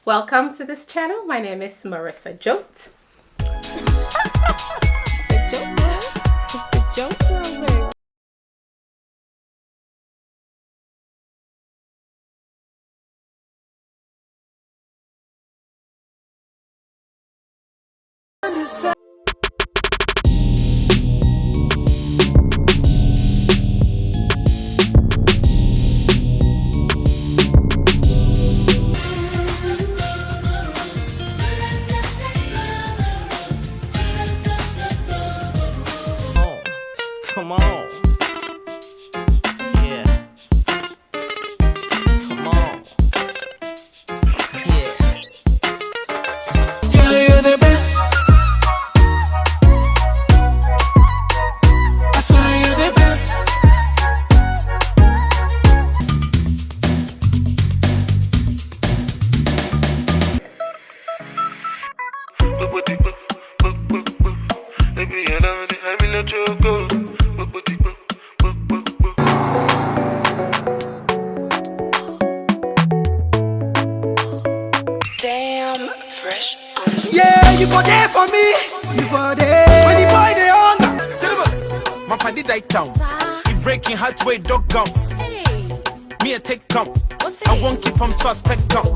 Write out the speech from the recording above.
Welcome to this channel. My name is Marissa Jote. It's a joke, man. It's a joke, baby. Come on. Yeah. Come on. Yeah. Girl, you're the best. I swear you're the best. Baby, I love it. I will let you go. Damn, fresh. Yeah, you for there for me. You for there. When the boy they hunger. My party die town. You breaking heart way dog gum. Hey, Me a take come. what's I it? won't keep from suspect come.